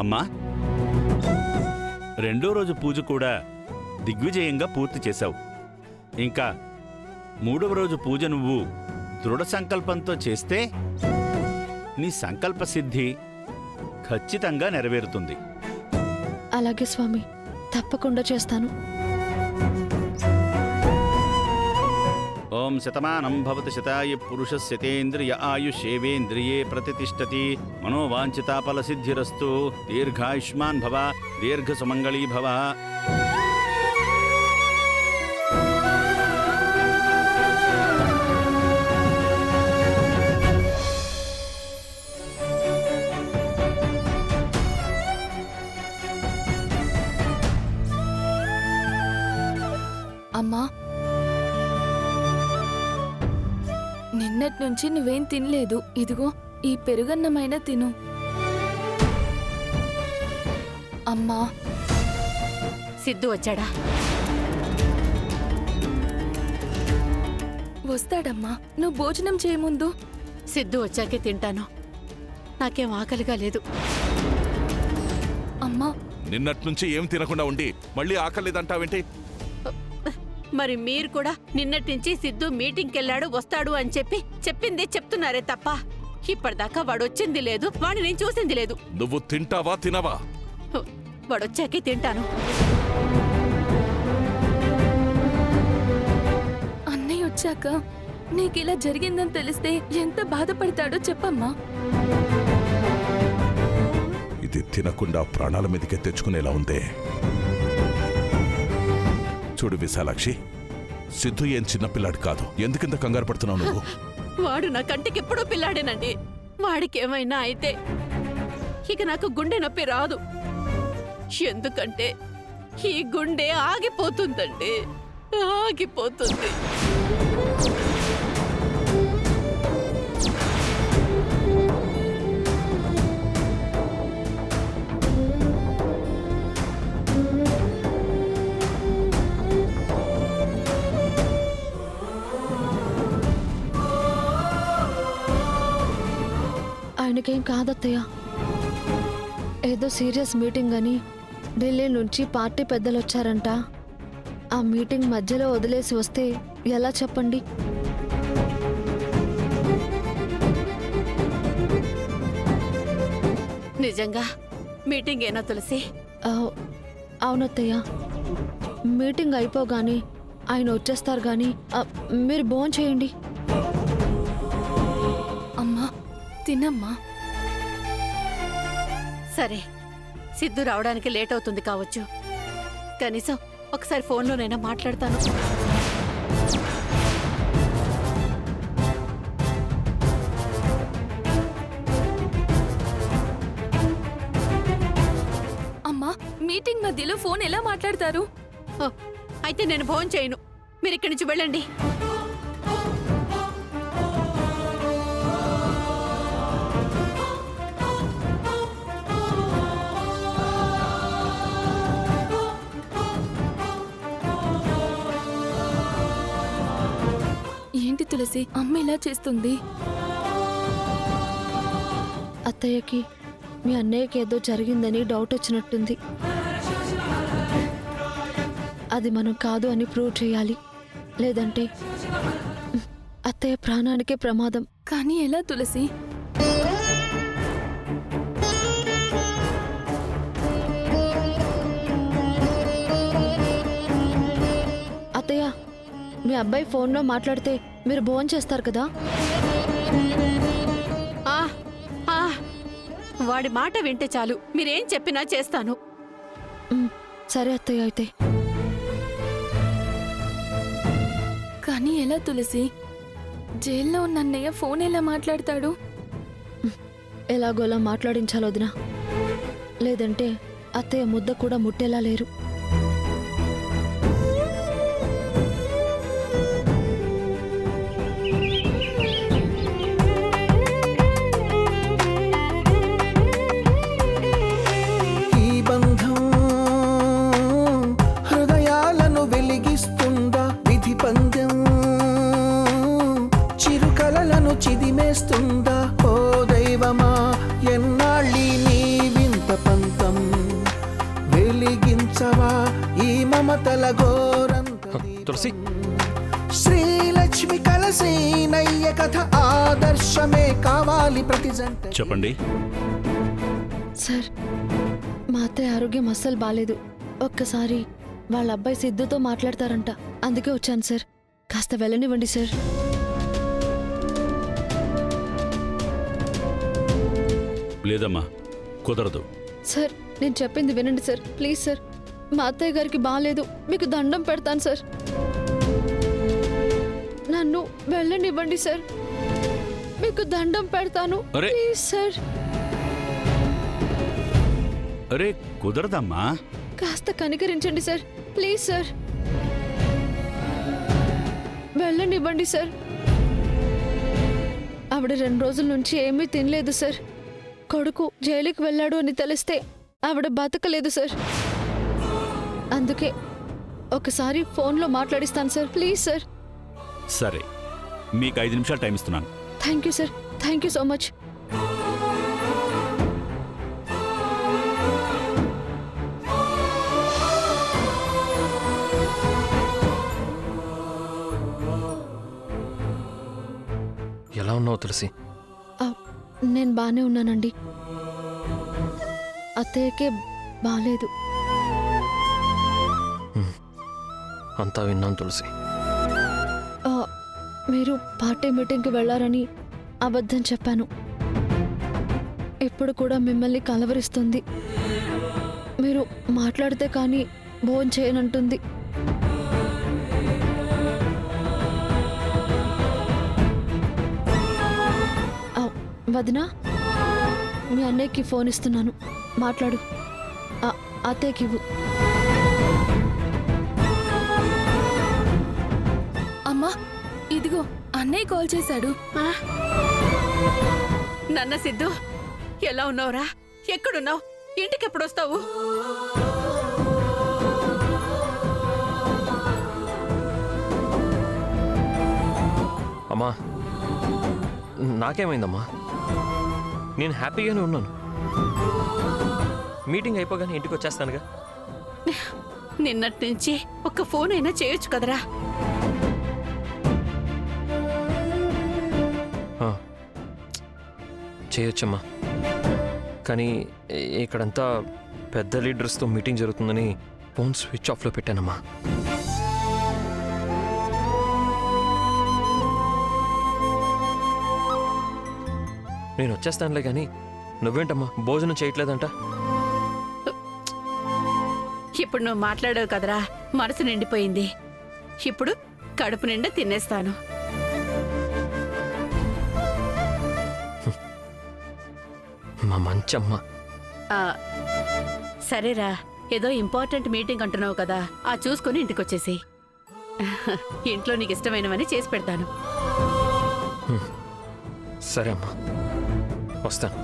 అమ్మా, రెండో రోజు పూజ కూడా దిగ్విజయంగా పూర్తి చేశావు. ఇంకా మూడవ రోజు పూజ నువ్వు దృఢ సంకల్పంతో చేస్తే నీ సంకల్ప సిద్ధి ఖచ్చితంగా నెరవేరుతుంది. అలాగే స్వామి, తప్పకుండా చేస్తాను. ఓం శతమానం భవతి శతాయ పురుషస్యతేంద్రియ ఆయుష్యేవేంద్రియే ప్రతిష్టతి. మనోవాంఛితాఫల సిద్ధిరస్తు. దీర్ఘాయుష్మాన్ భవ, దీర్ఘ సుమంగళీ భవ. అమ్మా, నిన్నటి నుంచి నువ్వేం తినలేదు. ఇదిగో ఈ పెరుగన్నమైనా తిను. అమ్మా, సిద్ధు వచ్చాడా? వస్తాడమ్మా. నువ్వు భోజనం చేయముందు. సిద్ధు వచ్చాకే తింటాను. నాకేం ఆకలిగా లేదు. అమ్మా, నిన్నట్నుంచి ఏం తినకుండా ఉండి మళ్ళీ ఆకలేదంటావేంటి? మరి మీరు కూడా నిన్నటి నుంచి సిద్ధు మీటింగ్కి వెళ్ళాడు వస్తాడు అని చెప్పిందే చెప్తున్నారే తప్ప ఇప్పటిదాకా వాడొచ్చింది లేదు, వాడిని నేను చూసింది లేదు. నువ్వు తింటావా తినవా? వాడొచ్చాకే తింటాను. అన్నయ్య వచ్చాక నీకిలా జరిగిందని తెలిస్తే ఎంత బాధపడతాడో చెప్పమ్మా. ఇది తినకుండా ప్రాణాల మీదకే తెచ్చుకునేలా ఉందే. చూడు విశాలాక్షి, సిద్ధు ఏం చిన్నపిల్లాడు కాదు. ఎందుకింత కంగారు పడుతున్నావు నువ్వు? వాడు నా కంటికెప్పుడూ పిల్లాడేనండి. వాడికేమైనా అయితే ఇక నాకు గుండె నొప్పి రాదు. ఎందుకంటే ఈ గుండె ఆగిపోతుందండి, ఆగిపోతుంది. ఆయనకేం కాదత్తయ్య. ఏదో సీరియస్ మీటింగ్ అని ఢిల్లీ నుంచి పార్టీ పెద్దలు వచ్చారంట. ఆ మీటింగ్ మధ్యలో వదిలేసి వస్తే ఎలా చెప్పండి? నిజంగా మీటింగ్ ఏనా తులసి? అవునత్తయ్య, మీటింగ్ అయిపోగానే ఆయన వచ్చేస్తారు గాని మీరు భోజనం చేయండి. అమ్మా, తినమ్మా. సరే, సిద్ధు రావడానికి లేట్ అవుతుంది కావచ్చు. కనీసం ఒకసారి ఫోన్లోనైనా మాట్లాడతాను. అమ్మా, మీటింగ్ మధ్యలో ఫోన్ ఎలా మాట్లాడతారు? ఓ, అయితే నేను ఫోన్ చేయను. మీరు ఇక్కడి నుంచి వెళ్ళండి. ఏంటి తులసి, అమ్మ ఇలా చేస్తుంది? అత్తయ్యకి మీ అన్నయ్యకి ఏదో జరిగిందని డౌట్ వచ్చినట్టుంది. అది మనం కాదు అని ప్రూవ్ చేయాలి. లేదంటే అత్తయ్య ప్రాణానికే ప్రమాదం. కానీ ఎలా తులసి? అత్తయ్య, మీ అబ్బాయి ఫోన్లో మాట్లాడితే మీరు భోజనం చేస్తారు కదా? వాడి మాట వింటే చాలు, మీరేం చెప్పినా చేస్తాను. సరే అత్తయ్య అయితే. కానీ ఎలా తులసి? జైల్లో ఉన్న అన్నయ్య ఫోన్ ఎలా మాట్లాడతాడు? ఎలాగోలా మాట్లాడించాలి వదినా. లేదంటే అత్తయ్య ముద్ద కూడా ముట్టేలా లేరు. చిదిమేస్తుందా ఓ దైవమా, ఎన్నాళ్ళీ నీ వింత పంత తీర్చవా ఈ మమతల ఘోరంత తులసి శ్రీలక్ష్మి కలసి నయ్య కథ ఆదర్శమే కావాలి ప్రతి జంట. చెప్పండి. సార్ మా అత్తయ్య ఆరోగ్యం అస్సలు బాలేదు. ఒక్కసారి వాళ్ళ అబ్బాయి సిద్ధుతో మాట్లాడతారంట, అందుకే వచ్చాను సార్. కాస్త వెళ్ళనివ్వండి సార్. లేదమ్మా, కుదరదు. సార్ నేను చెప్పింది వినండి సార్, ప్లీజ్ సార్. మా అత్తయ్య గారికి బాగాలేదు, మీకు దండం పెడతాను సార్. నన్ను వెళ్ళనివ్వండి సార్, మీకు దండం పెడతాను, అరే! Please sir. అరే కుదరదమ్మా. కాస్త కనికరించండి సార్, ప్లీజ్ సార్. వెళ్ళనివ్వండి సార్. ఆవిడ 2 రోజుల నుంచి ఏమీ తినలేదు సార్. కొడుకు జైలుకి వెళ్ళాడు అని తెలిస్తే ఆవిడ బతకలేదు సార్. అందుకే ఒకసారి ఫోన్లో మాట్లాడిస్తాను సార్, ప్లీజ్ సార్. సరే, మీకు 5 నిమిషాలు టైం ఇస్తున్నాను. Thank you sir, thank you so much. ఎలా ఉన్నావు తులసి? ఆ, నేను బాగానే ఉన్నానండి. అత్తయ్యకే బాగాలేదు. అంతా విన్నాను తులసి. ఆ, మీరు పార్టీ మీటింగ్కి వెళ్ళారని అబద్ధం చెప్పాను. ఇప్పుడు కూడా మిమ్మల్ని కలవరిస్తుంది. మీరు మాట్లాడితే కానీ భోజనం చేయనంటుంది. వదినా, మీ అన్నయ్యకి ఫోన్ ఇస్తున్నాను, మాట్లాడు. అత్తయ్యకి ఇవ్వు. అమ్మా ఇదిగో అన్నయ్య కాల్ చేశాడు. నన్న సిద్ధు, ఎలా ఉన్నావురా? ఎక్కడున్నావు? ఇంటికి ఎప్పుడు వస్తావు? అమ్మా నాకేమైందమ్మా? నేను హ్యాపీగానే ఉన్నాను. మీటింగ్ అయిపోగానే ఇంటికి వచ్చేస్తానుగా. నిన్నటి నుంచి ఒక్క ఫోన్ అయినా చేయొచ్చు కదరా? చేయొచ్చమ్మా, కానీ ఇక్కడంతా పెద్ద లీడర్స్తో మీటింగ్ జరుగుతుందని ఫోన్ స్విచ్ ఆఫ్లో పెట్టానమ్మా. నేను వచ్చేస్తానులే, కానీ నువ్వేంటమ్మా భోజనం చేయట్లేదంట? ఇప్పుడు నువ్వు మాట్లాడావు కదరా, మనసు నిండిపోయింది. ఇప్పుడు కడుపు నిండా తినేస్తాను. మా మంచమ్మ. ఆ, సరేరా, ఏదో ఇంపార్టెంట్ మీటింగ్ అంటున్నావు కదా, ఆ చూసుకుని ఇంటికి వచ్చేసి ఇంట్లో నీకు ఇష్టమైనవని చేసి పెడతాను. సరే అమ్మా, వస్తాను.